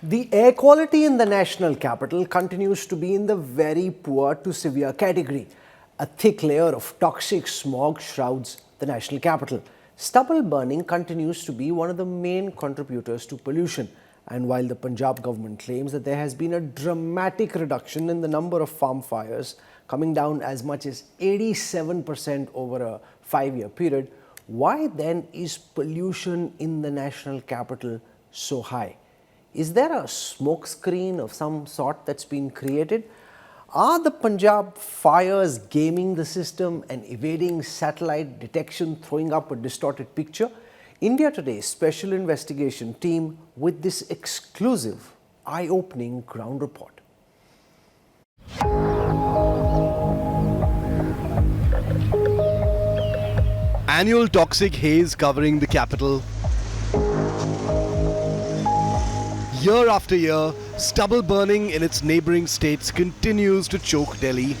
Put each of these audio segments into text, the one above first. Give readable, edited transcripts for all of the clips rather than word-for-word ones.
The air quality in the national capital continues to be in the very poor to severe category. A thick layer of toxic smog shrouds the national capital. Stubble burning continues to be one of the main contributors to pollution. And while the Punjab government claims that there has been a dramatic reduction in the number of farm fires, coming down as much as 87% over a 5-year period, why then is pollution in the national capital so high? Is there a smoke screen of some sort that's been created? Are the Punjab fires gaming the system and evading satellite detection, throwing up a distorted picture? India Today's special investigation team with this exclusive, eye-opening ground report. Annual toxic haze covering the capital. Year after year, stubble burning in its neighbouring states continues to choke Delhi.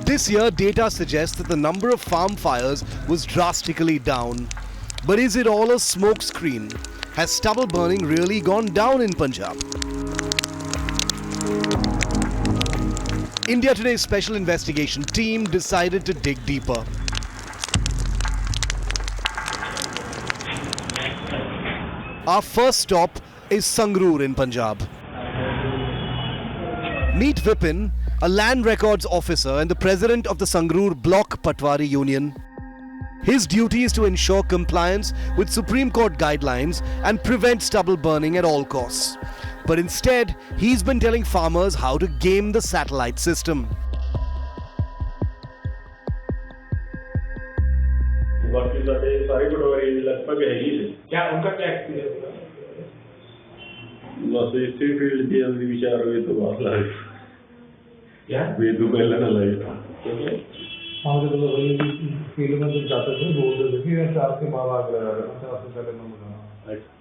This year, data suggests that the number of farm fires was drastically down. But is it all a smoke screen? Has stubble burning really gone down in Punjab? India Today's special investigation team decided to dig deeper. Our first stop is Sangroor in Punjab. Meet Vipin, a land records officer and the president of the Sangroor Block Patwari Union. His duty is to ensure compliance with Supreme Court guidelines and prevent stubble burning at all costs. But instead, he's been telling farmers how to game the satellite system.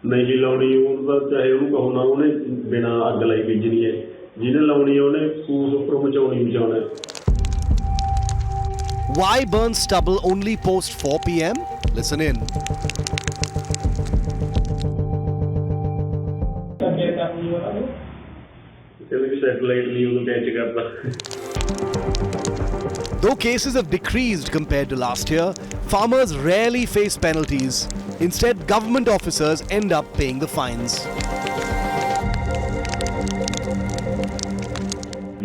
नहीं जी लाउनी उनका चाहे उनको होना उन्हें बिना अग लाई बीजनी है जिन्हें लाउनी है उन्हें फूस ऊपर मचाउनी मचाना है. Why burn stubble only post 4 p.m? Listen in. Though cases have decreased compared to last year, farmers rarely face penalties. Instead, government officers end up paying the fines.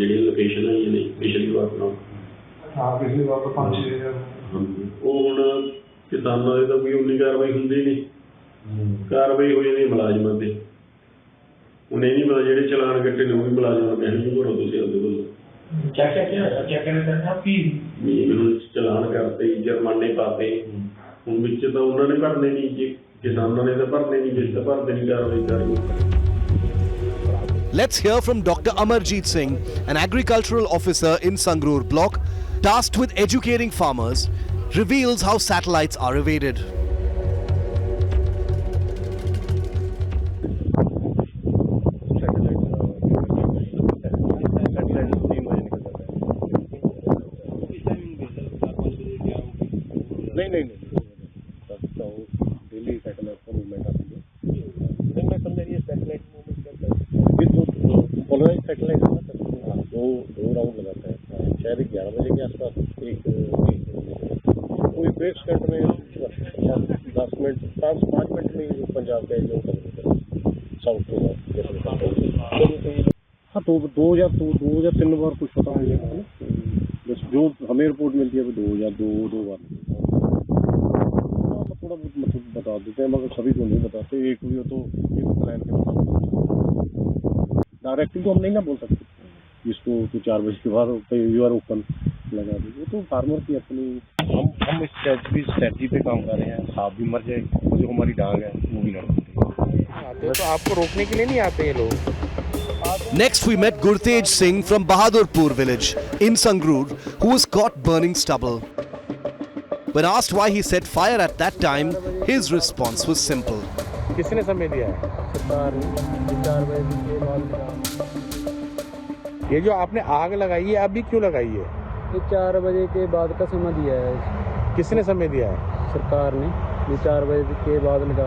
Location है ये नहीं पिछली बार ना हाँ पिछली बार तो 5-6 वो हुण किसानां दे तां कोई उन्नी कार्रवाई हुंदी नहीं कार्रवाई होई नहीं मुलाजमां ते उन्हें नहीं पता जेडे चलान कट्टे ने वो भी मुलाजमां कहणगे भरो तुसीं आपदे कोल क्या कहना चाहते हैं आप कि चलान करते जुर्माने पाते हुण विच तां उन्होंने भरने नहीं जी किसानां ने तां भरने नहीं जिस तां भरदे नहीं कार्रवाई करनी. Let's hear from Dr. Amarjeet Singh, an agricultural officer in Sangroor block, tasked with educating farmers, reveals how satellites are evaded. नहीं डेली सैटेलाइट का मूवमेंट आती है. सर मैं समझ रही है सैटेलाइट मूवमेंट करता है ये तो पोलराइज सैटेलाइट है ना सर दो राउंड लगाता है शायद 11 बजे के आसपास एक कोई ब्रेक सेकंड में 10 मिनट 5 मिनट में पंजाब का जो साउथ में हाँ तो 2 या 3 बार कुछ पता नहीं है ना बस जो हमें रिपोर्ट मिलती है वो 2 बार थोड़ा बहुत मतलब बता देते हैं मगर सभी को नहीं बताते. एक हुई तो एक प्लान के मुताबिक डायरेक्टली तो हम नहीं ना बोल सकते जिसको तो 4 बजे के बाद यू आर ओपन लगा दीजिए तो फार्मर की अपनी हम इस स्ट्रेटजी पे काम कर रहे हैं. सांप भी मर जाए जो हमारी डांग है वो भी लड़ तो आपको रोकने के लिए नहीं आते ये लोग. Next, we met Gurtej Singh from Bahadurpur village in Sangroor, who was caught burning stubble. When asked why he set fire at that time, his response was simple. किसने समय दिया है? ये जो आपने आग लगाई है अभी क्यों लगाई है? ये 4 बजे के बाद का समय दिया है किसने समय दिया है? सरकार ने, ये 4 बजे के बाद लगा।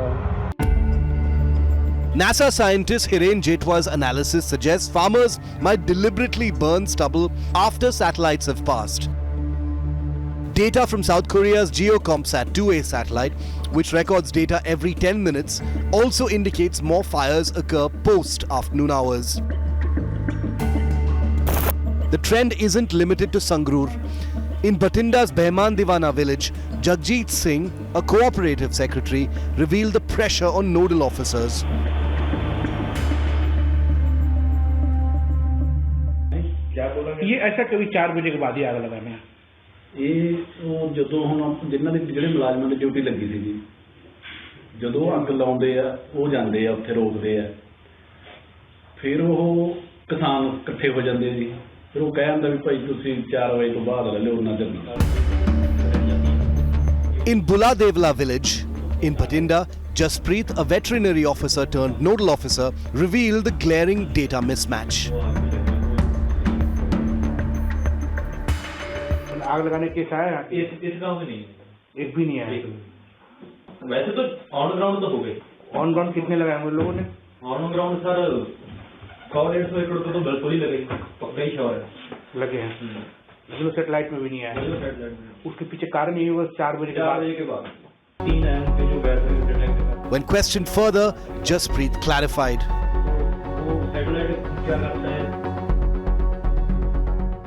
NASA scientist Hiren Jetwa's analysis suggests farmers might deliberately burn stubble after satellites have passed. Data from South Korea's GeoCompsat 2A satellite, which records data every 10 minutes, also indicates more fires occur post-afternoon hours. The trend isn't limited to Sangroor. In Batinda's Behman Divana village, Jagjit Singh, a cooperative secretary, revealed the pressure on nodal officers. ये ऐसा कभी 4 बजे के बाद ही आग लगाना है। ਇਹ ਜਦੋਂ ਹੁਣ ਜਿਨ੍ਹਾਂ ਦੇ ਜਿਹੜੇ ਮੁਲਾਜ਼ਮਾਂ ਦੀ ਡਿਊਟੀ ਲੱਗੀ ਸੀ ਜੀ, ਜਦੋਂ ਅੱਗ ਲਾਉਂਦੇ ਆ ਉਹ ਜਾਂਦੇ ਆ ਉੱਥੇ ਰੋਕਦੇ ਆ, ਫਿਰ ਉਹ ਕਿਸਾਨ ਇਕੱਠੇ ਹੋ ਜਾਂਦੇ ਆ ਜੀ, ਫਿਰ ਉਹ ਕਹਿ ਜਾਂਦਾ ਵੀ ਭਾਈ ਤੁਸੀਂ 4 ਵਜੇ ਤੋਂ ਬਾਅਦ ਲੈ ਲਿਓ ਉਹਨਾਂ ਚਿਰ ਨਾਲ। In Buladevla village in Batinda, Jaspreet, a veterinary officer turned nodal officer, revealed the glaring data mismatch. आग लगाने के केस आया? इस गाँव में नहीं, एक भी नहीं आया। वैसे तो ऑन ग्राउंड तो हो गए। ऑन ग्राउंड कितने लगाए हम लोगों ने? ऑन ग्राउंड सर 100-150 एकड़ तो बिल्कुल ही लगे, पक्का ही श्योर है लगे हैं, लेकिन सैटेलाइट में भी नहीं आया। उसके पीछे कारण यही हुआ 4 बजे के बाद 3 है उनके जो gas. When questioned further, Jaspreet clarified. वो सैटेलाइट क्या करता है?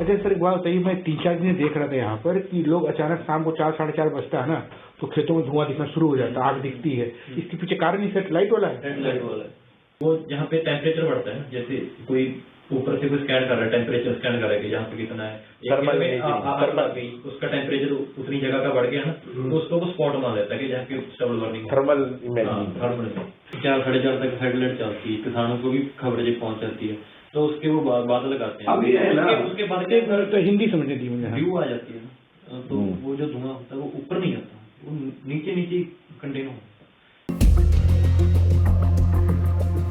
अच्छा सर, एक बात बताइए, मैं 3-4 दिन देख रहा था यहाँ पर कि लोग अचानक शाम को 4-4:30 बजता है ना, तो खेतों में धुआं दिखना शुरू हो जाता है, आग दिखती है। इसके पीछे कारण ही सैटेलाइट वाला है। सैटेलाइट वाला है वो, जहाँ पे टेम्परेचर बढ़ता है, जैसे कोई ऊपर से कोई स्कैन कर रहा है, टेम्परेचर स्कैन कर रहा है कि जहाँ पे कितना है, आग लग गई, उसका टेम्परेचर उतनी जगह का बढ़ गया ना, तो उसको वो स्पॉट बना देता है कि जहाँ की स्टबल बर्निंग, थर्मल थर्मल 4-4:30 तक सैटेलाइट चलती है, किसानों को भी खबरें जब पहुँच जाती है, तो उसके वो बादल लगाते हैं। अभी है ना, उसके बाद तो हिंदी समझने दी मुझे, व्यू आ जाती है ना, तो वो जो धुआं होता है वो ऊपर नहीं आता, वो नीचे कंटेन होता है।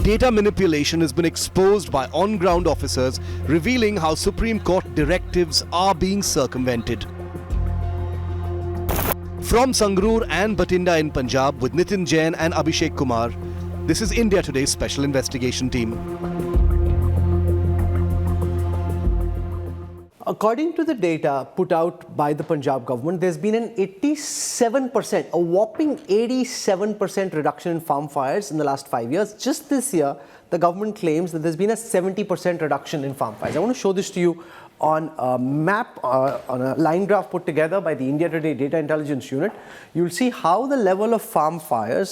Data manipulation has been exposed by on-ground officers, revealing how Supreme Court directives are being circumvented. From Sangroor and Batinda in Punjab, with Nitin Jain and Abhishek Kumar, this is India Today's special investigation team. According to the data put out by the Punjab government, there's been an 87%, a whopping 87% reduction in farm fires in the last 5 years. Just this year, the government claims that there's been a 70% reduction in farm fires. I want to show this to you on a map, on a line graph put together by the India Today Data Intelligence Unit. You'll see how the level of farm fires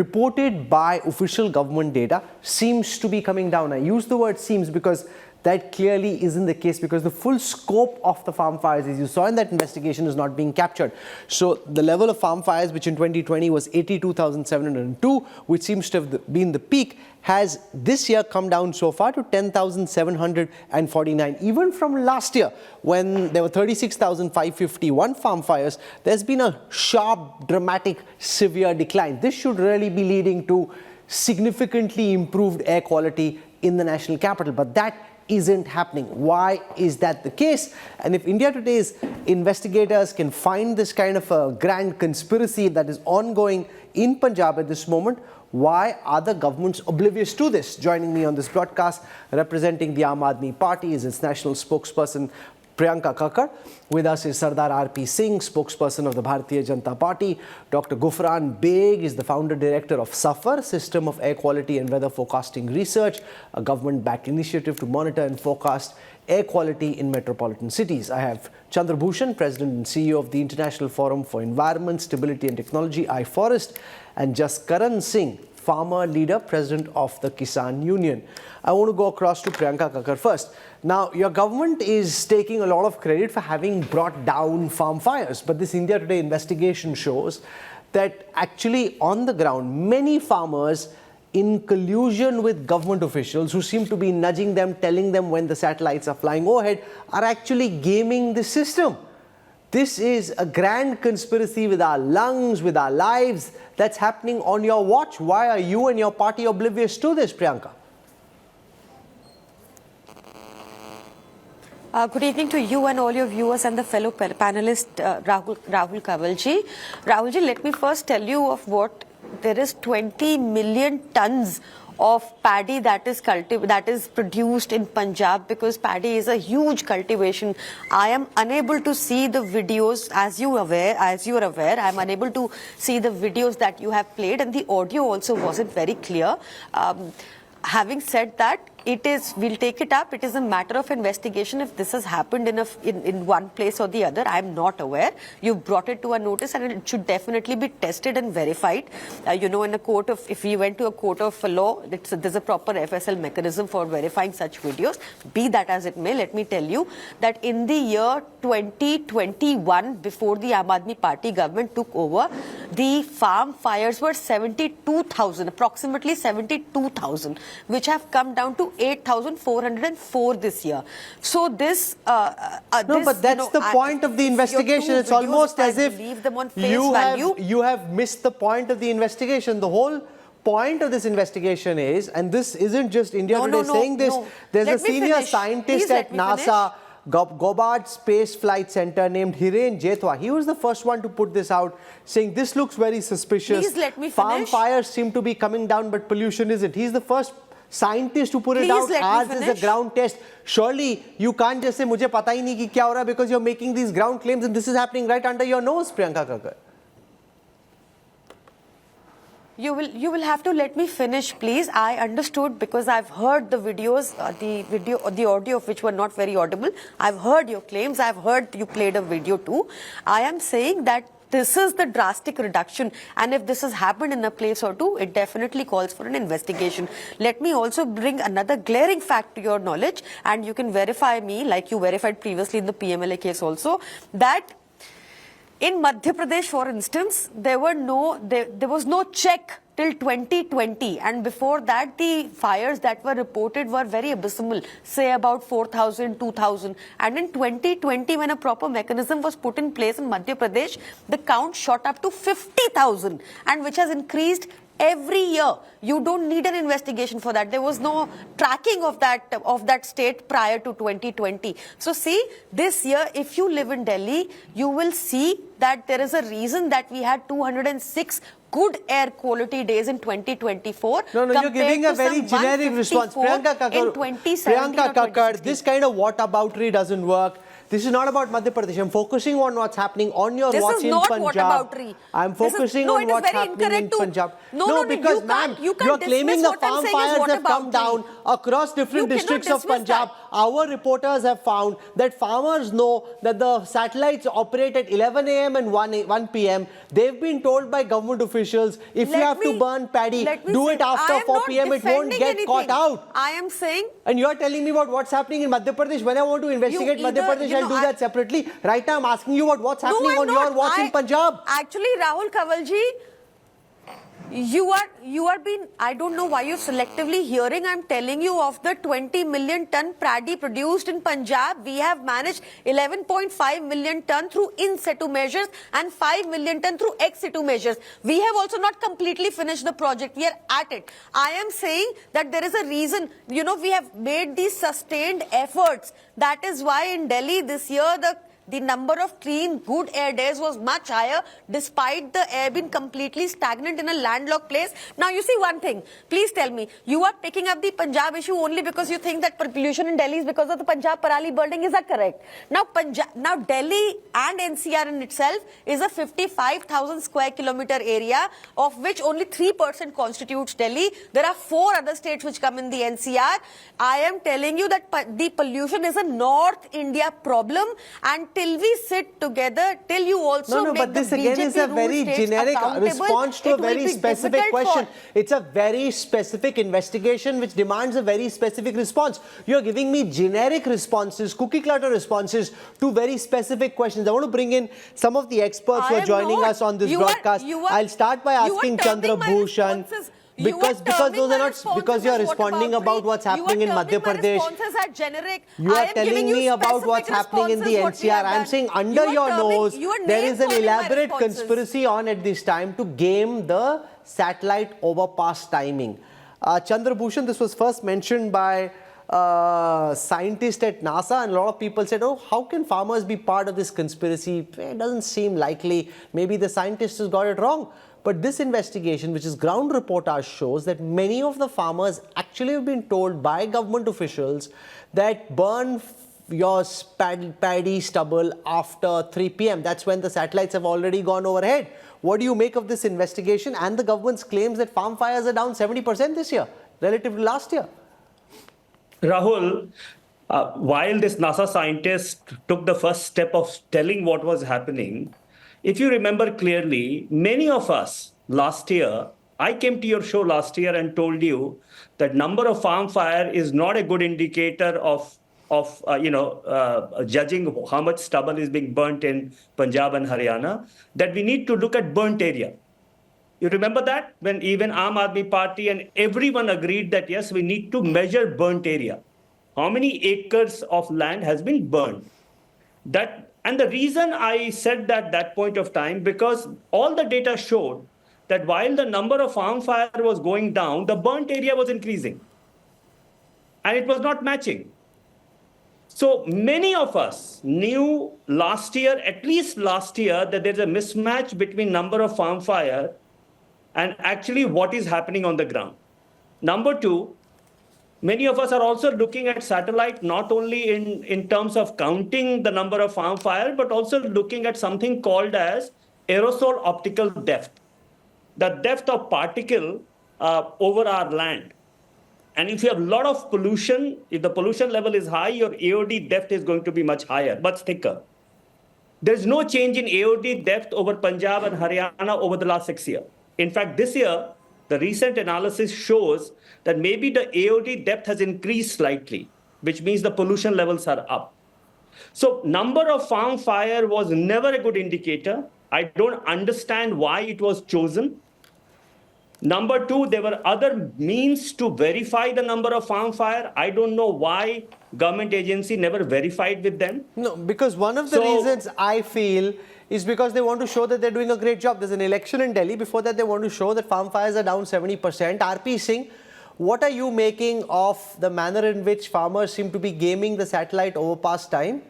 reported by official government data seems to be coming down. I use the word seems because that clearly isn't the case, because the full scope of the farm fires, as you saw in that investigation, is not being captured. So the level of farm fires, which in 2020 was 82,702, which seems to have been the peak, has this year come down so far to 10,749. Even from last year, when there were 36,551 farm fires, there's been a sharp, dramatic, severe decline. This should really be leading to significantly improved air quality in the national capital, but that isn't happening. Why is that the case? And if India Today's investigators can find this kind of a grand conspiracy that is ongoing in Punjab at this moment, why are the governments oblivious to this? Joining me on this broadcast, representing the Aam Aadmi Party, is its national spokesperson Priyanka Kakkar. With us is Sardar R.P. Singh, spokesperson of the Bharatiya Janata Party. Dr. Gufran Beg is the founder-director of SAFAR, System of Air Quality and Weather Forecasting Research, a government-backed initiative to monitor and forecast air quality in metropolitan cities. I have Chandra Bhushan, President and CEO of the International Forum for Environment, Stability and Technology, iForest, and Jaskaran Singh, farmer leader, president of the Kisan Union. I want to go across to Priyanka Kakkar first. Now, your government is taking a lot of credit for having brought down farm fires, but this India Today investigation shows that actually on the ground, many farmers, in collusion with government officials who seem to be nudging them, telling them when the satellites are flying overhead, are actually gaming the system. This is a grand conspiracy with our lungs, with our lives, that's happening on your watch. Why are you and your party oblivious to this, Priyanka? Good evening to you and all your viewers and the fellow panelist Rahul Kanwal. Rahul, let me first tell you of what there is 20 million tons of paddy that is produced in Punjab, because paddy is a huge cultivation. I am unable to see the videos, as you are aware. I am unable to see the videos that you have played, and the audio also wasn't very clear. Having said that, we'll take it up. It is a matter of investigation if this has happened in one place or the other. I am not aware. You've brought it to a notice, and it should definitely be tested and verified. If you went to a court of law, there's a proper FSL mechanism for verifying such videos. Be that as it may, let me tell you that in the year 2021, before the Aam Aadmi Party government took over, the farm fires were 72,000, approximately 72,000, which have come down to 8,404 this year. So this... but that's the point of the investigation. It's almost as if you have missed the point of the investigation. The whole point of this investigation is, and this isn't just India Today saying this, there's a senior scientist at NASA, Gobard Space Flight Center, named Hiren Jethwa. He was the first one to put this out, saying this looks very suspicious. Please let me finish. Farm fires seem to be coming down, but pollution isn't. He's the first scientist to put it out. Ours is a ground test. Surely you can't just say mujhe pata hi nahi ki kya ho raha, because you're making these ground claims and this is happening right under your nose, Priyanka Kakkar. You will have to let me finish, please. I understood, because I've heard the videos, the audio of which were not very audible. I've heard your claims. I've heard you played a video too. I am saying that this is the drastic reduction, and if this has happened in a place or two, it definitely calls for an investigation. Let me also bring another glaring fact to your knowledge, and you can verify me, like you verified previously in the PMLA case also, that in Madhya Pradesh, for instance, there was no check till 2020, and before that the fires that were reported were very abysmal, say about 4,000, 2,000, and in 2020, when a proper mechanism was put in place in Madhya Pradesh, the count shot up to 50,000, and which has increased every year. You don't need an investigation for that. There was no tracking of that state prior to 2020. So see, this year, if you live in Delhi, you will see that there is a reason that we had 206 good air quality days in 2024. No, you're giving a very generic response. Priyanka Kakkar, this kind of whataboutery doesn't work. This is not about Madhya Pradesh. I'm focusing on what's happening on your watch in Punjab. I'm focusing on what's happening in Punjab. Because ma'am, you're claiming the farm fires have come down across different districts of Punjab. Our reporters have found that farmers know that the satellites operate at 11 a.m. and 1 p.m. They've been told by government officials, if you have to burn paddy, do it after 4 p.m. It won't get caught out. I am saying... And you're telling me about what's happening in Madhya Pradesh. When I want to investigate Madhya Pradesh, I'll do that separately. Right now, I'm asking you about what's happening on your watch in Punjab. Actually, Rahul Kanwal, you are being, I don't know why you're selectively hearing. I'm telling you, of the 20 million ton paddy produced in Punjab, we have managed 11.5 million ton through in situ measures and 5 million ton through ex situ measures. We have also not completely finished the project. We are at it. I am saying that there is a reason, we have made these sustained efforts. That is why in Delhi this year, the number of clean, good air days was much higher, despite the air being completely stagnant in a landlocked place. Now, you see one thing. Please tell me, you are picking up the Punjab issue only because you think that pollution in Delhi is because of the Punjab Parali building. Is that correct? Now, Delhi and NCR in itself is a 55,000 square kilometer area, of which only 3% constitutes Delhi. There are 4 other states which come in the NCR. I am telling you that the pollution is a North India problem, and till we sit together, till you also make but this again is a very generic response to a very specific question. It's a very specific investigation which demands a very specific response. You're giving me generic responses, cookie clutter responses to very specific questions. I want to bring in some of the experts who are joining us on this broadcast. I'll start by asking Chandra Bhushan. Because those are not, because you are responding about what's happening in Madhya Pradesh. You are telling me about what's happening in the NCR. I'm saying under your nose, there is an elaborate conspiracy on at this time to game the satellite overpass timing. Chandra Bhushan, this was first mentioned by scientist at NASA, and a lot of people said, oh, how can farmers be part of this conspiracy? It doesn't seem likely. Maybe the scientist has got it wrong. But this investigation, which is ground reportage, shows that many of the farmers actually have been told by government officials that burn your paddy stubble after 3 p.m. That's when the satellites have already gone overhead. What do you make of this investigation and the government's claims that farm fires are down 70% this year relative to last year? Rahul, while this NASA scientist took the first step of telling what was happening, if you remember clearly, many of us last year, I came to your show last year and told you that number of farm fire is not a good indicator of judging how much stubble is being burnt in Punjab and Haryana, that we need to look at burnt area. You remember that? When even Aam Aadmi Party and everyone agreed that, yes, we need to measure burnt area. How many acres of land has been burned? And the reason I said that point of time, because all the data showed that while the number of farm fire was going down, the burnt area was increasing. And it was not matching. So many of us knew last year, at least last year, that there's a mismatch between number of farm fire and actually what is happening on the ground. Number two, many of us are also looking at satellite not only in terms of counting the number of farm fire, but also looking at something called as aerosol optical depth, the depth of particle over our land. And if you have a lot of pollution, if the pollution level is high, your AOD depth is going to be much higher, much thicker. There's no change in AOD depth over Punjab and Haryana over the last 6 years. In fact, this year, the recent analysis shows that maybe the AOD depth has increased slightly, which means the pollution levels are up. So number of farm fire was never a good indicator. I don't understand why it was chosen. Number two, there were other means to verify the number of farm fire. I don't know why government agency never verified with them. No, because one of the reasons I feel is because they want to show that they're doing a great job. There's an election in Delhi. Before that, they want to show that farm fires are down 70%. RP Singh, what are you making of the manner in which farmers seem to be gaming the satellite over past time?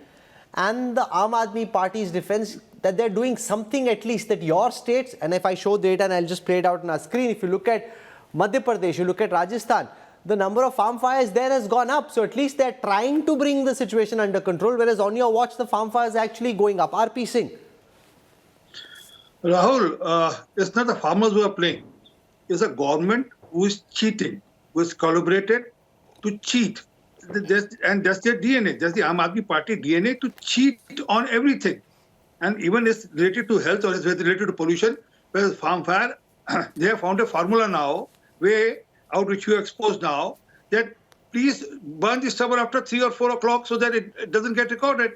And the Aam Aadmi Party's defense that they're doing something at least that your states, and if I show data and I'll just play it out on our screen, if you look at Madhya Pradesh, you look at Rajasthan, the number of farm fires there has gone up. So at least they're trying to bring the situation under control, whereas on your watch, the farm fires are actually going up. RP Singh. Rahul, it's not the farmers who are playing. It's a government who is cheating, who is collaborated to cheat. And that's their DNA. That's the Aam Aadmi Party DNA, to cheat on everything. And even it's related to health or it's related to pollution, whereas farm fire, they have found a formula now, way out which you are exposed now, that please burn the stubble after 3 or 4 o'clock so that it doesn't get recorded.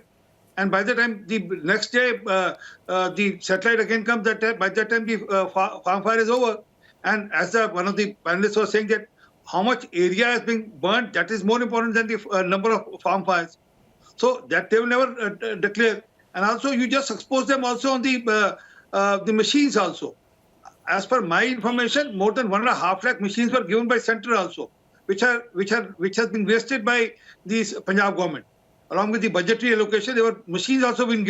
And by the time the next day, the satellite again comes, by that time the farm fire is over. And as one of the panelists was saying, that how much area is being burnt, that is more important than the number of farm fires. So that they will never declare. And also, you just expose them also on the machines also. As per my information, more than 1.5 lakh machines were given by center also, which has been wasted by the Punjab government. Along with the budgetary allocation, there were machines also being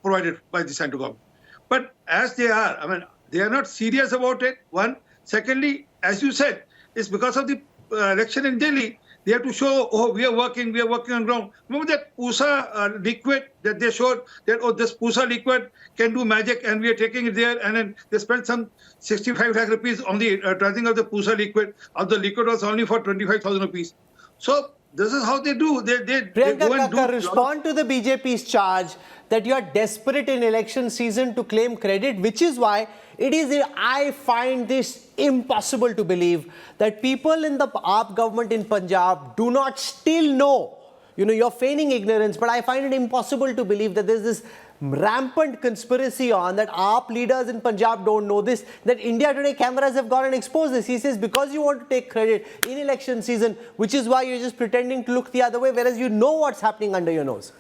provided by the central government. But as they are, I mean, they are not serious about it, one. Secondly, as you said, it's because of the election in Delhi. They have to show, oh, we are working on ground. Remember that Pusa liquid that they showed, that, oh, this Pusa liquid can do magic and we are taking it there. And then they spent some 65 lakh rupees on the tracing of the Pusa liquid. The liquid was only for 25,000 rupees. So this is how they do. They go and do. Respond to the BJP's charge that you are desperate in election season to claim credit, which is why I find this impossible to believe that people in the AAP government in Punjab do not still know. You know, you're feigning ignorance, but I find it impossible to believe that there's this rampant conspiracy on that AAP leaders in Punjab don't know this, that India Today cameras have gone and exposed this. He says because you want to take credit in election season, which is why you're just pretending to look the other way, whereas you know what's happening under your nose.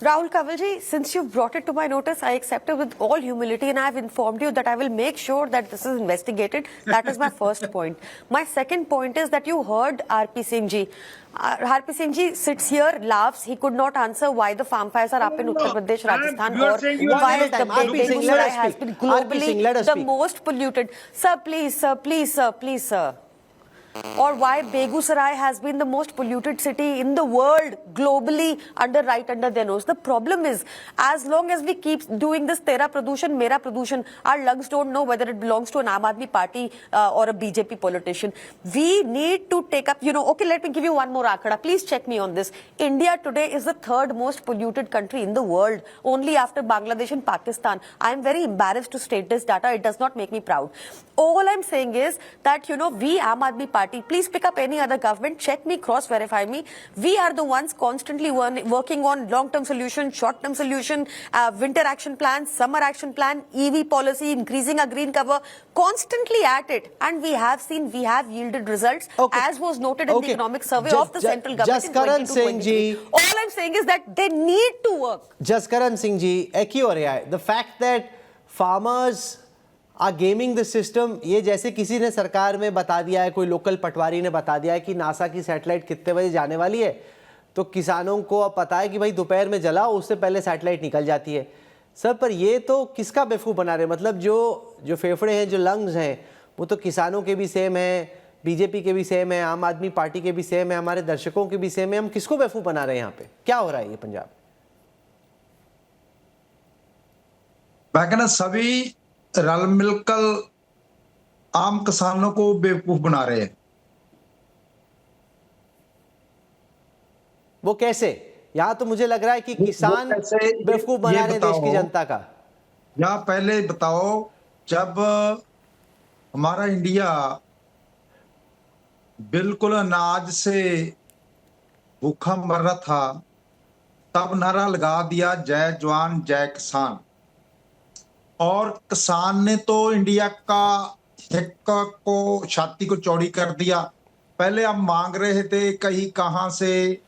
Rahul Kanwalji, since you brought it to my notice, I accept it with all humility, and I have informed you that I will make sure that this is investigated. That is my first point. My second point is that you heard RP Singh ji. RP Singh ji sits here, laughs. He could not answer why the farm fires are up in Uttar Pradesh, Rajasthan, you are or saying you are why saying the that RP Singh, Begusarai has been globally the speak. most polluted. Sir, please, sir, please, sir, please, sir. Or why Begusarai has been the most polluted city in the world globally right under their nose. The problem is, as long as we keep doing this tera pradushan, mera pradushan, our lungs don't know whether it belongs to an Aam Aadmi party or a BJP politician. We need to take up, okay, let me give you one more akada. Please check me on this. India today is the third most polluted country in the world, only after Bangladesh and Pakistan. I am very embarrassed to state this data. It does not make me proud. All I'm saying is that, we Aam Aadmi party, please pick up any other government, check me, cross-verify me. We are the ones constantly working on long-term solution, short-term solution, winter action plan, summer action plan, EV policy, increasing our green cover, constantly at it. And we have yielded results, as was noted in the economic survey of the central government in 2022-23. All I'm saying is that they need to work. Jaskaran Singh ji, एक ही हो रहा है. The fact that farmers are gaming the system, ये जैसे किसी ने सरकार में बता दिया है, कोई लोकल पटवारी ने बता दिया है कि नासा की सैटेलाइट कितने बजे जाने वाली है, तो किसानों को अब पता है कि भाई दोपहर में जलाओ, उससे पहले सैटेलाइट निकल जाती है. सर, पर ये तो किसका बेवकूफ़ बना रहे हैं? मतलब जो फेफड़े हैं, जो लंग्स हैं, वो तो किसानों के भी सेम हैं, बीजेपी के भी सेम है, आम आदमी पार्टी के भी सेम है, हमारे दर्शकों के भी सेम है. हम किसको बेवकूफ़ बना रहे हैं? यहाँ पे क्या हो रहा है ये पंजाब? मैं कहना सभी रल मिलकर आम किसानों को बेवकूफ बना रहे हैं. वो कैसे? यहाँ तो मुझे लग रहा है कि किसान बेवकूफ बना रहे हैं देश की जनता का. यहाँ पहले बताओ, जब हमारा इंडिया बिल्कुल अनाज से भूखा मर रहा था, तब नारा लगा दिया जय जवान जय किसान. और किसान ने तो इंडिया का हित को, छाती को चौड़ी कर दिया. पहले हम मांग रहे थे, कहीं कहां से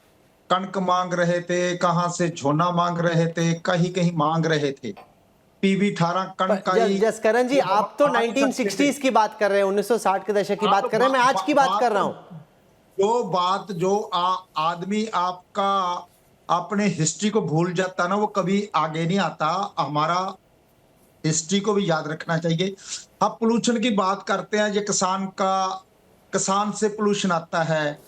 कणक मांग रहे थे, कहां से झोना मांग रहे थे, कहीं कहीं मांग रहे थे. PB 18 कणक का ही. जसकरण जी, आप तो 1960s की बात कर रहे हैं, 1960 के दशक की बात कर रहे हैं, मैं आज की बात कर रहा हूं. जो आदमी आपका अपने हिस्ट्री को भूल जाता ना, वो कभी आगे नहीं आता. हमारा हिस्ट्री को भी याद रखना चाहिए. आप पोल्यूशन की बात करते हैं, ये किसान से पोल्यूशन आता है.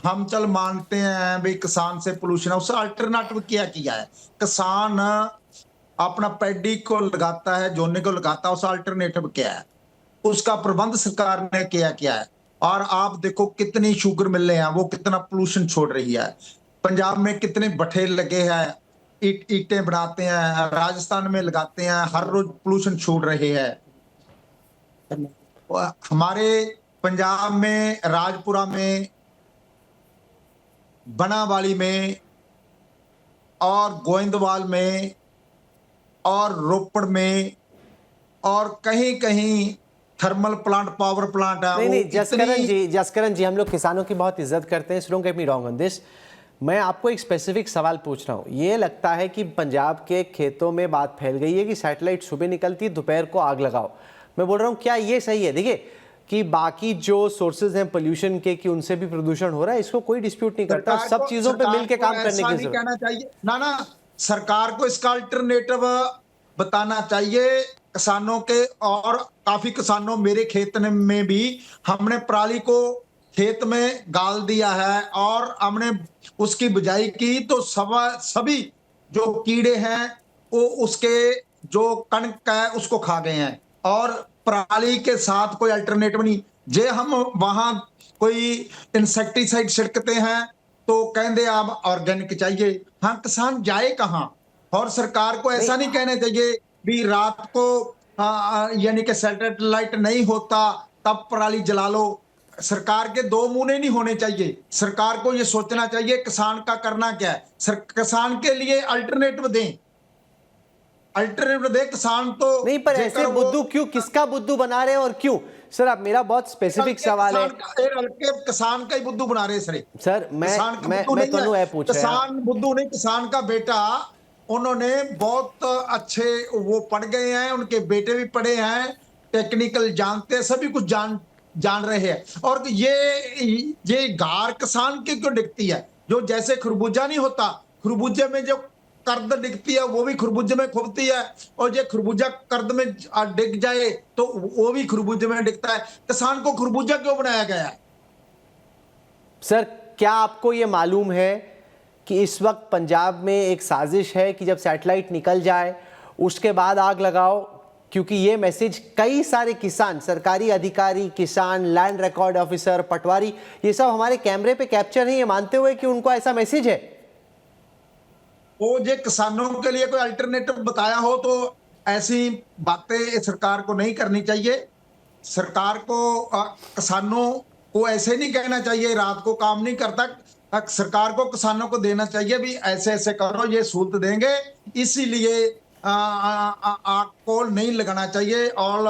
हम चल मानते हैं भाई किसान से पोल्यूशन है, उससे अल्टरनेटिव क्या किया है? किसान अपना पैडी को लगाता है, जोने को लगाता है, उसका अल्टरनेटिव क्या है? उसका प्रबंध सरकार ने किया है. और आप देखो कितनी शुगर मिल हैं, वो कितना पोल्यूशन छोड़ रही है. पंजाब में कितने भट्ठे लगे हैं, ईंटें बनाते हैं, राजस्थान में लगाते हैं, हर रोज पोल्यूशन छोड़ रहे हैं. हमारे पंजाब में, राजपुरा में, बनावाली में और गोविंदवाल में और रोपड़ में और कहीं कहीं थर्मल प्लांट, पावर प्लांट है. नहीं, जसकरण जी, हम लोग किसानों की बहुत इज्जत करते हैं. Don't get me wrong on this. मैं आपको एक स्पेसिफिक सवाल पूछ रहा हूँ. ये लगता है कि पंजाब के खेतों में बात फैल गई है कि सैटेलाइट सुबह निकलती है, दोपहर को आग लगाओ. मैं बोल रहा हूँ, क्या ये सही है? देखिए कि बाकी जो सोर्सेज हैं पोल्यूशन के, कि उनसे भी प्रदूषण हो रहा है, इसको कोई डिस्प्यूट नहीं करता. सब चीजों पे मिलकर काम करने की जरूरत कहना चाहिए ना. सरकार को इसका अल्टरनेटिव बताना चाहिए किसानों के. और काफी किसानों, मेरे खेत में भी हमने पराली को खेत में गाल दिया है और हमने उसकी बुझाई की, तो सभी जो कीड़े हैं वो उसके जो कणक है उसको खा गए हैं. और पराली के साथ कोई अल्टरनेटिव नहीं. जे हम वहां कोई इंसेक्टिसाइड छिड़कते हैं तो कहते आप ऑर्गेनिक चाहिए. हाँ, किसान जाए कहां? और सरकार को ऐसा नहीं कहना चाहिए भी रात को यानी कि सैटेलाइट नहीं होता तब पराली जला लो. सरकार के दो मुंह नहीं होने चाहिए. सरकार को यह सोचना चाहिए किसान का करना क्या है. किसान के लिए अल्टरनेटिव दें, किसान तो नहीं. पर ऐसे बुद्धू क्यों, किसका बुद्धू बना रहे हैं और क्यों? सर, अब मेरा बहुत स्पेसिफिक सवाल है. किसान का ही बुद्धू बना रहे सर. मैं तो पूछ रहा हूं, किसान बुद्धू नहीं, किसान का बेटा उन्होंने बहुत अच्छे, वो पढ़ गए हैं, उनके बेटे भी पढ़े हैं, टेक्निकल जानते हैं, सभी कुछ जान रहे हैं। और ये गार किसान की क्यों दिखती है? जो जैसे खरबूजा नहीं होता, खरबूजे में जो कर्द दिखती है वो भी खरबूजे में खुबती है, और ये खरबूजा कर्द में डिग जाए तो वो भी खरबूजे में दिखता है। किसान को खरबूजा क्यों बनाया गया है? सर, क्या आपको ये मालूम है कि इस वक्त पंजाब में एक साजिश है कि जब सैटेलाइट निकल जाए उसके बाद आग लगाओ, क्योंकि ये मैसेज कई सारे किसान, सरकारी अधिकारी, किसान, लैंड रिकॉर्ड ऑफिसर, पटवारी, ये सब हमारे कैमरे पे कैप्चर है, ये मानते हुए कि उनको ऐसा मैसेज है। वो जो किसानों के लिए कोई अल्टरनेटिव बताया हो तो ऐसी बातें सरकार को नहीं करनी चाहिए। सरकार को किसानों को ऐसे नहीं कहना चाहिए रात को काम नहीं करता। सरकार को किसानों को देना चाहिए भी ऐसे ऐसे करो, ये सहूलत देंगे, इसीलिए आग को नहीं लगाना चाहिए। और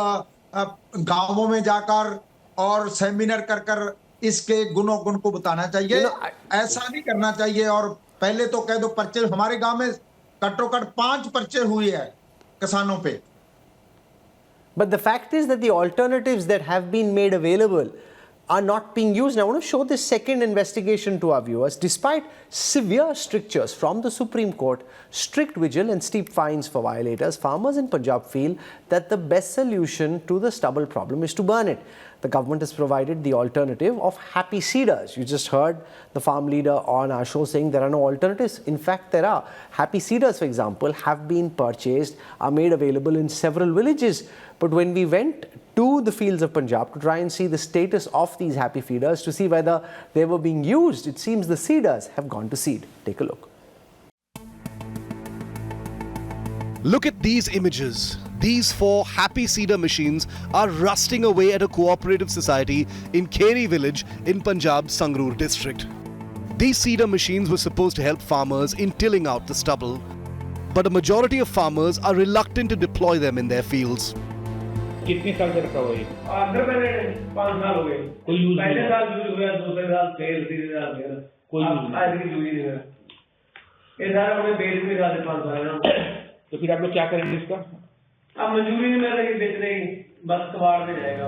गांवों में जाकर और सेमिनार कर इसके गुणों गुण को बताना चाहिए। ऐसा नहीं करना चाहिए। और पहले तो कह दो पर्चे, हमारे गांव में कटोकट 5 पर्चे हुए हैं किसानों पे। But the fact is that the alternatives that have been made available are not being used. I want to show this second investigation to our viewers. Despite severe strictures from the Supreme Court, strict vigil and steep fines for violators, farmers in Punjab feel that the best solution to the stubble problem is to burn it. The government has provided the alternative of happy cedars. You just heard the farm leader on our show saying there are no alternatives. In fact, there are. Happy cedars, for example, have been purchased, are made available in several villages. But when we went to the fields of Punjab to try and see the status of these happy feeders, to see whether they were being used, it seems the cedars have gone to seed. Take a look. Look at these images. These 4 happy cedar machines are rusting away at a cooperative society in Kheri village in Punjab's Sangroor district. These cedar machines were supposed to help farmers in tilling out the stubble, but a majority of farmers are reluctant to deploy them in their fields. कितने साल से रखा हुआ है? अंदर मैंने 5 साल हो गए। कोई यूज नहीं? पहले साल यूज हुआ, दूसरे साल फेल, तीसरे साल फेल, कोई यूज नहीं? आज की यूज नहीं हुआ। ये सारा हमने बेच भी साढ़े 5 साल ना। तो फिर आप लोग क्या करेंगे इसका? अब मंजूरी नहीं मिल रही बेचने की, बस कबाड़ में जाएगा।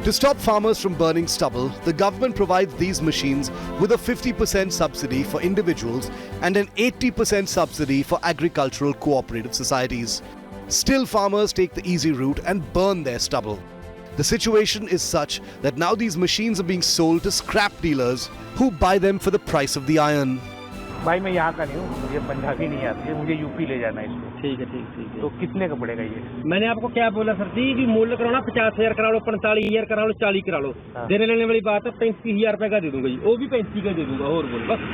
To stop farmers from burning stubble, the government provides these machines with a 50% subsidy for individuals and an 80% subsidy for agricultural cooperative societies. Still, farmers take the easy route and burn their stubble. The situation is such that now these machines are being sold to scrap dealers who buy them for the price of the iron. भाई मैं यहाँ का नहीं हूँ, मुझे पंजाबी नहीं आती है, मुझे यूपी ले जाना है इसको। ठीक है ठीक ठीक है। तो कितने का पड़ेगा ये? मैंने आपको क्या बोला सर जी कि मूल्य कराना 50,000 करा लो, 45,000 करा लो, 40 करा लो। देने लेने वाली बात है, 35,000 रुपए का दे दूंगा जी, वो भी 35 का दे दूंगा। और बोल बस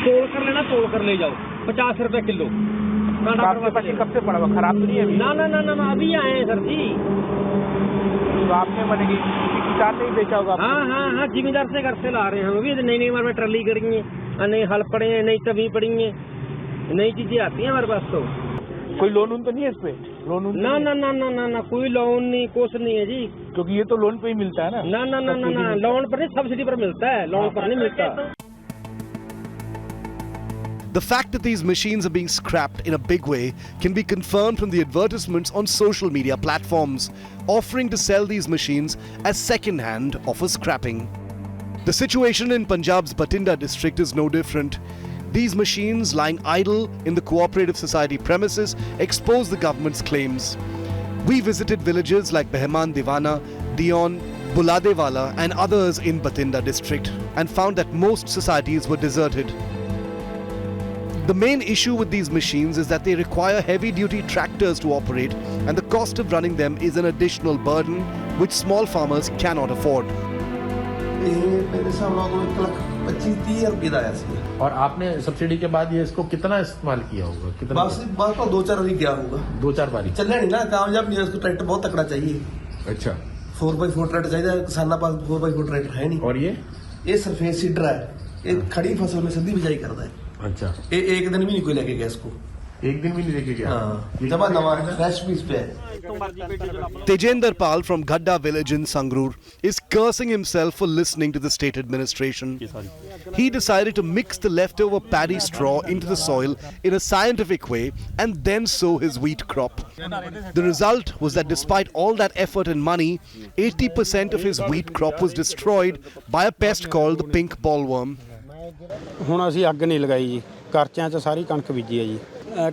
तोड़ कर लेना, तोड़ कर ले जाओ, 50 रुपए किलो। कब से पड़ा हुआ? खराब तो नहीं है? ना ना ना ना अभी आए हैं सर जी। तो आपने मैंने किसान नहीं बेचा होगा? हाँ हाँ हाँ, जिम्मेदार से घर से ला रहे हैं हम अभी। नई नई हमारे में ट्रली करेंगे, नई हल पड़े हैं, नई तभी पड़ेंगे, नई चीजें आती हैं हमारे पास। तो कोई लोन तो नहीं है इस पे? लोन ना ना ना ना ना ना कोई लोन नहीं, कुछ नहीं है जी, क्योंकि ये तो लोन पे ही मिलता है ना। ना ना ना ना ना लोन पर नहीं, सब्सिडी पर मिलता है, लोन पर नहीं मिलता। The fact that these machines are being scrapped in a big way can be confirmed from the advertisements on social media platforms, offering to sell these machines as second-hand or for scrapping. The situation in Punjab's Batinda district is no different. These machines lying idle in the cooperative society premises expose the government's claims. We visited villages like Behman Divana, Dion, Buladewala and others in Batinda district and found that most societies were deserted. The main issue with these machines is that they require heavy-duty tractors to operate, and the cost of running them is an additional burden which small farmers cannot afford. और आपने subsidy के बाद ये इसको कितना इस्तेमाल किया होगा? कितना? बस तो 2-4 बारी किया होगा। 2-4 बारी चलने नहीं ना, कामयाब नहीं है। इसको ट्रैक्टर बहुत तकड़ा चाहिए। अच्छा, 4x4 ट्रैक्टर चाहिए, किसाना पास 4x4 ट्रैक्टर है नहीं। और ये सरफेस सीडर है, ये खड़ी फसल में सीधी बिजाई करता है। अच्छा, एक दिन भी नहीं कोई लेके गया इसको। एक दिन भी नहीं लेके गया। जमा नवा फ्रेश पीस पे है। Tejender Pal from Ghadda village in Sangroor is cursing himself for listening to the state administration. He decided to mix the leftover paddy straw into the soil in a scientific way and then sow his wheat crop. The result was that despite all that effort and money, 80% of his wheat crop was destroyed by a pest called the pink bollworm. ਹੁਣ ਅਸੀਂ ਅੱਗ ਨਹੀਂ ਲਗਾਈ ਜੀ, ਕਰਚਿਆਂ 'ਚ ਸਾਰੀ ਕਣਕ ਬੀਜੀ ਹੈ ਜੀ,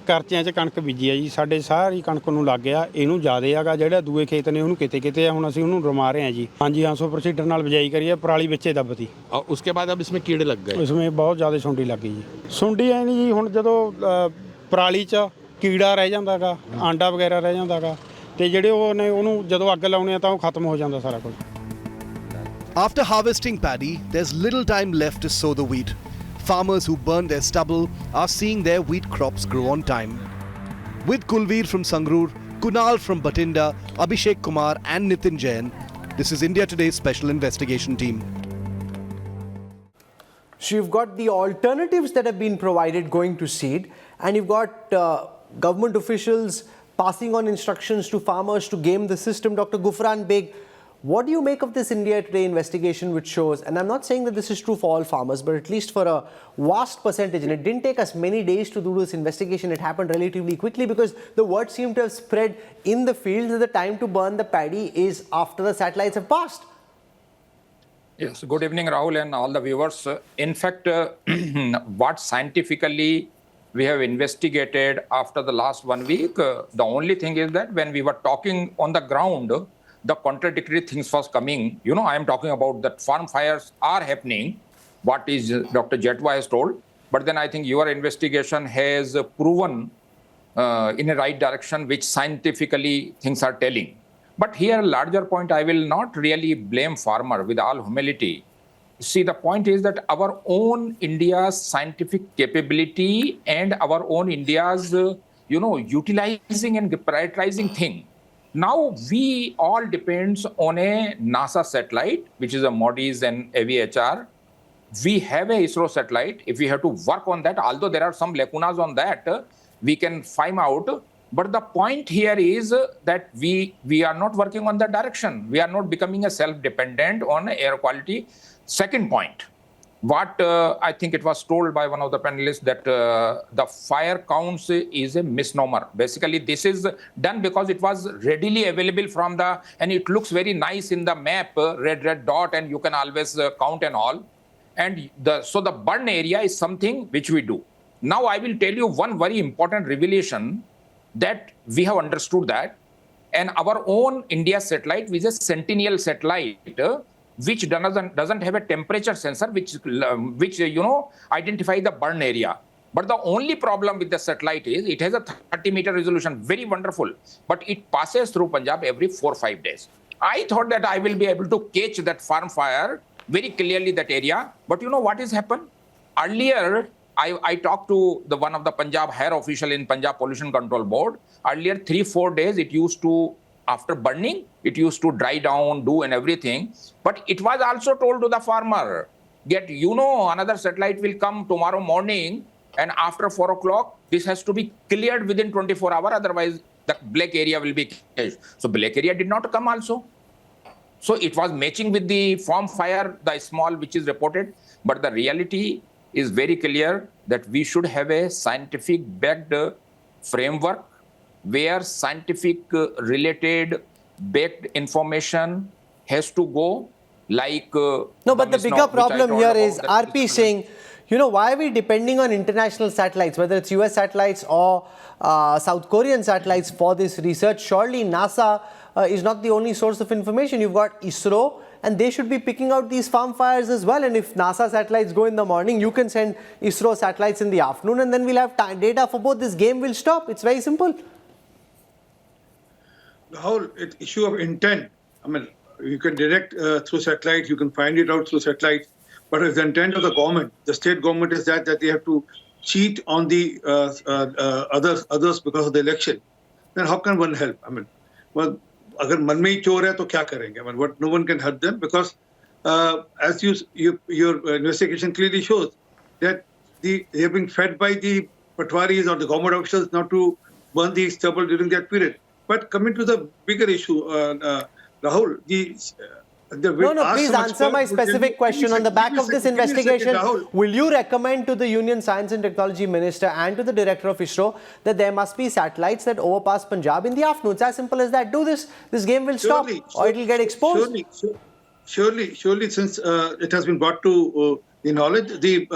ਕਰਚਿਆਂ 'ਚ ਕਣਕ ਬੀਜੀ ਹੈ ਜੀ, ਸਾਡੇ ਸਾਰੀ ਕਣਕ ਨੂੰ ਲੱਗ ਗਿਆ, ਇਹਨੂੰ ਜ਼ਿਆਦੇ ਹੈਗਾ, ਜਿਹੜਾ ਦੂਏ ਖੇਤ ਨੇ ਉਹਨੂੰ ਕਿਤੇ ਕਿਤੇ ਆ, ਹੁਣ ਅਸੀਂ ਉਹਨੂੰ ਰਮਾ ਰਹੇ ਹਾਂ ਜੀ। ਹਾਂਜੀ ਹਾਂ, ਸੁਪਰ ਸੀਡਰ ਨਾਲ ਬਿਜਾਈ ਕਰੀਏ, ਪਰਾਲੀ ਵਿੱਚੇ ਦੱਬਤੀ। और उसके बाद अब इसमें कीड़े लग गए। ਇਸमें ਬਹੁਤ ਜ਼ਿਆਦਾ ਸੁੰਡੀ ਲੱਗ ਗਈ ਜੀ। ਸੁੰਡੀ ਐ ਨਹੀਂ ਜੀ, ਹੁਣ ਜਦੋਂ ਪਰਾਲੀ 'ਚ ਕੀੜਾ ਰਹਿ ਜਾਂਦਾ ਗਾ, ਆਂਡਾ ਵਗੈਰਾ ਰਹਿ ਜਾਂਦਾ ਗਾ, ਤੇ ਜਿਹੜੇ ਉਹ ਨੇ ਉਹਨੂੰ ਜਦੋਂ ਅੱਗ ਲਾਉਣੇ ਆ ਤਾਂ ਉਹ ਖਤਮ ਹੋ ਜਾਂਦਾ ਸਾਰਾ ਕੁਝ। After harvesting paddy, there's little time left to sow the wheat. Farmers who burn their stubble are seeing their wheat crops grow on time. With Kulveer from Sangroor, Kunal from Batinda, Abhishek Kumar and Nitin Jain, this is India Today's special investigation team. So you've got the alternatives that have been provided going to seed, and you've got government officials passing on instructions to farmers to game the system. Dr. Gufran Beg, what do you make of this India Today investigation which shows, and I'm not saying that this is true for all farmers, but at least for a vast percentage, and it didn't take us many days to do this investigation, it happened relatively quickly because the word seemed to have spread in the fields that the time to burn the paddy is after the satellites have passed. Yes, good evening Rahul and all the viewers. In fact, what scientifically we have investigated after the last 1 week, the only thing is that when we were talking on the ground, the contradictory things was coming. You know, I am talking about that farm fires are happening, what is Dr. Jetwa has told, but then I think your investigation has proven in a right direction which scientifically things are telling. But here, larger point, I will not really blame farmer with all humility. See, the point is that our own India's scientific capability and our own India's, utilizing and prioritizing thing. Now, we all depends on a NASA satellite, which is a MODIS and AVHR. We have a ISRO satellite. If we have to work on that, although there are some lacunas on that, we can find out. But the point here is that we are not working on that direction. We are not becoming a self-dependent on air quality. Second point, what I think it was told by one of the panelists that the fire counts is a misnomer. Basically, this is done because it was readily available from and it looks very nice in the map, red dot, and you can always count and all. And so the burn area is something which we do. Now, I will tell you one very important revelation that we have understood that, and our own India satellite, which is a Sentinel satellite, which doesn't have a temperature sensor, which identify the burn area. But the only problem with the satellite is it has a 30-meter resolution, very wonderful, but it passes through Punjab every 4 or 5 days. I thought that I will be able to catch that farm fire very clearly, that area. But you know what has happened? Earlier, I talked to one of the Punjab higher official in Punjab Pollution Control Board. Earlier, 3-4 days, it used to, after burning, it used to dry down, do and everything. But it was also told to the farmer, another satellite will come tomorrow morning, and after 4 o'clock, this has to be cleared within 24 hours, otherwise the black area will be caged. So black area did not come also. So it was matching with the farm fire, the small which is reported. But the reality is very clear that we should have a scientific backed framework where scientific related backed information has to go, like no, but the bigger problem here is RP saying, why are we depending on international satellites, whether it's US satellites or South Korean satellites for this research? Surely NASA is not the only source of information. You've got ISRO, and they should be picking out these farm fires as well. And if NASA satellites go in the morning, you can send ISRO satellites in the afternoon, and then we'll have data for both. This game will stop. It's very simple. The whole issue of intent, I mean, you can direct through satellite, you can find it out through satellite, but if the intent of the government, the state government is that they have to cheat on the others because of the election, then how can one help? I mean, well, agar man mein hi chor hai to kya karenge? I mean, no one can help them because as your investigation clearly shows that they have been fed by the Patwaris or the government officials not to burn the stubble during that period. But coming to the bigger issue, Rahul, please answer my specific question. On the back of this investigation, will you recommend to the Union Science and Technology Minister and to the Director of ISRO that there must be satellites that overpass Punjab in the afternoon? It's as simple as that. Do this game will stop or it will get exposed. Surely, since it has been brought to the knowledge, the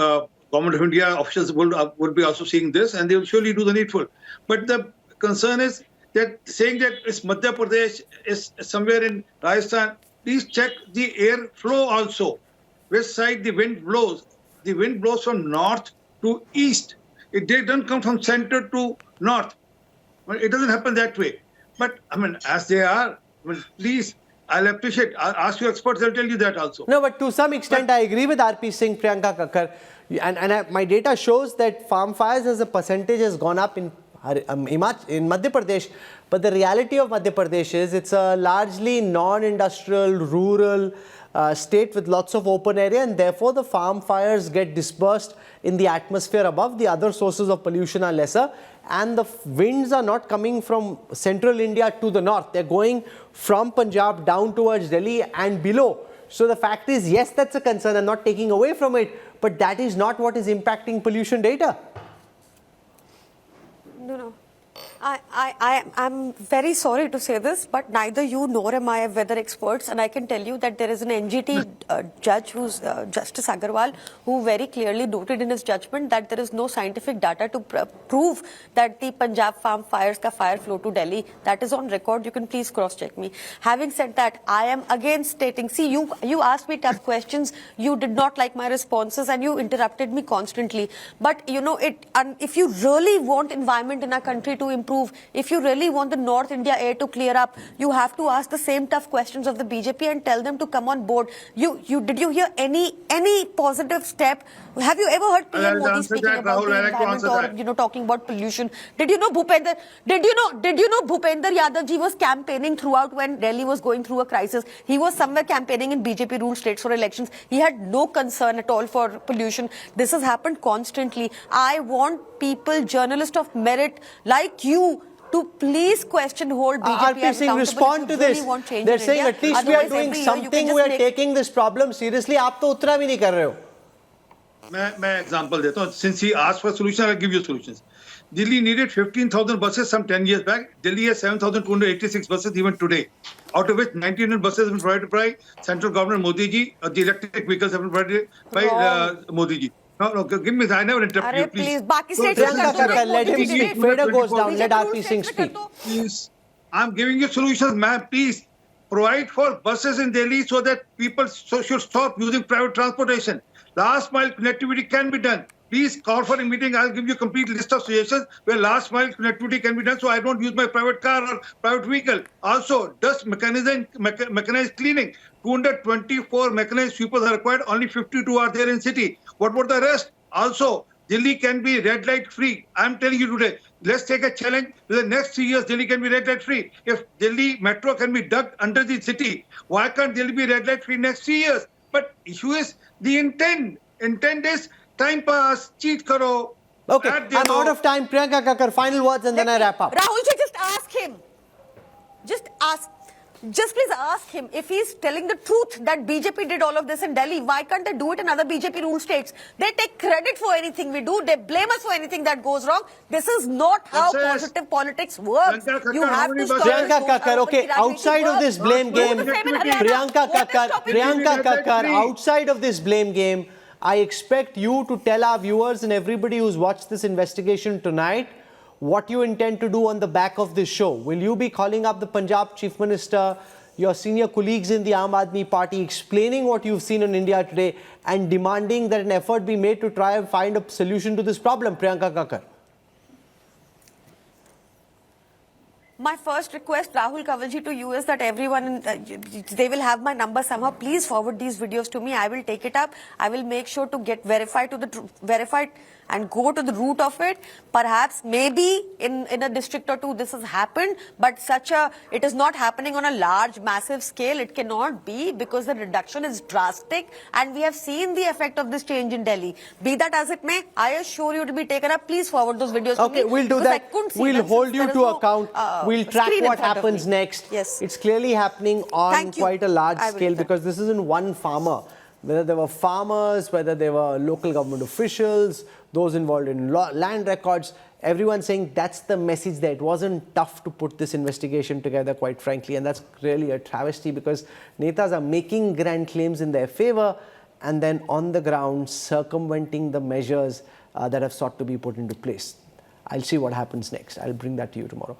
Government of India officials will be also seeing this, and they will surely do the needful. But the concern is that saying that it's Madhya Pradesh, is somewhere in Rajasthan, please check the air flow also. Which side the wind blows. The wind blows from north to east. It doesn't come from center to north. It doesn't happen that way. But, as they are, please, I'll appreciate. I'll ask you experts, they'll tell you that also. No, but to some extent, I agree with RP Singh, Priyanka Kakkar. And my data shows that farm fires as a percentage has gone up in Madhya Pradesh. But the reality of Madhya Pradesh is it's a largely non-industrial, rural state with lots of open area, and therefore the farm fires get dispersed in the atmosphere above. The other sources of pollution are lesser, and the winds are not coming from central India to the north. They're going from Punjab down towards Delhi and below. So the fact is, yes, that's a concern. I'm not taking away from it, but that is not what is impacting pollution data. No. I'm very sorry to say this, but neither you nor am I weather experts, and I can tell you that there is an NGT judge, who's Justice Agarwal, who very clearly noted in his judgment that there is no scientific data to prove that the Punjab farm fires ka fire flow to Delhi. That is on record. You can please cross-check me. Having said that, I am again stating, see, you asked me tough questions, you did not like my responses, and you interrupted me constantly. But, if you really want environment in our country to improve, if you really want the North India air to clear up, you have to ask the same tough questions of the BJP and tell them to come on board. Did you hear any positive step? Have you ever heard PM Modi speaking about the environment or talking about pollution? Did you know Bhupender Yadav ji was campaigning throughout when Delhi was going through a crisis? He was somewhere campaigning in BJP ruled states for elections. He had no concern at all for pollution. This has happened constantly. I want people, journalists of merit like you, to please question whole BJP. RP Singh, respond to this. They're saying at least we are doing something, we are taking this problem seriously. आप तो उतना भी नहीं कर रहे हो. मैं example देता हूँ. Since he asked for solution, I'll give you solutions. Delhi needed 15,000 buses some 10 years back. Delhi has 7,286 buses even today, out of which 1,900 buses have been provided by central government Modi ji. The electric vehicles have been provided by Modi ji. No, give me. I never interrupt you, please. Let him speak. Fader goes down. Let RP Singh speak. Please, I'm giving you solutions, ma'am. Please provide for buses in Delhi so that people should stop using private transportation. Last mile connectivity can be done. Please call for a meeting. I'll give you a complete list of suggestions where last mile connectivity can be done, so I don't use my private car or private vehicle. Also, dust mechanized cleaning. 224 mechanized sweepers are required. Only 52 are there in city. What about the rest? Also, Delhi can be red light free. I'm telling you today. Let's take a challenge. For the next 3 years, Delhi can be red light free. If Delhi metro can be dug under the city, why can't Delhi be red light free next 3 years? But issue is the intent. Intent is time pass, cheat karo. Okay, I'm out of time. Priyanka Kakkar, final words and then I wrap up. Rahul ji, just ask him. Just please ask him if he's telling the truth that BJP did all of this in Delhi. Why can't they do it in other BJP ruled states? They take credit for anything we do. They blame us for anything that goes wrong. This is not how positive politics works. You have to stop. Priyanka Kakkar, okay, outside of this blame game, Priyanka Kakkar, outside of this blame game, I expect you to tell our viewers and everybody who's watched this investigation tonight what you intend to do on the back of this show. Will you be calling up the Punjab Chief Minister, your senior colleagues in the Aam Aadmi Party, explaining what you've seen in India today and demanding that an effort be made to try and find a solution to this problem, Priyanka Kakkar? My first request, Rahul Kanwalji, to you is that everyone, they will have my number somehow. Please forward these videos to me. I will take it up. I will make sure to get verified and go to the root of it. Perhaps, maybe in a district or two this has happened, but it is not happening on a large, massive scale. It cannot be, because the reduction is drastic, and we have seen the effect of this change in Delhi. Be that as it may, I assure you to be taken up. Please forward those videos to me. Okay, we'll do that. We'll hold you to account. We'll track screen in what front of happens me. next. Yes. It's clearly happening on Thank you. quite a large I will scale, do that. because this isn't one farmer. Whether they were farmers, whether they were local government officials, those involved in land records, everyone saying that's the message there. It wasn't tough to put this investigation together, quite frankly, and that's really a travesty, because netas are making grand claims in their favor and then on the ground circumventing the measures that have sought to be put into place. I'll see what happens next. I'll bring that to you tomorrow.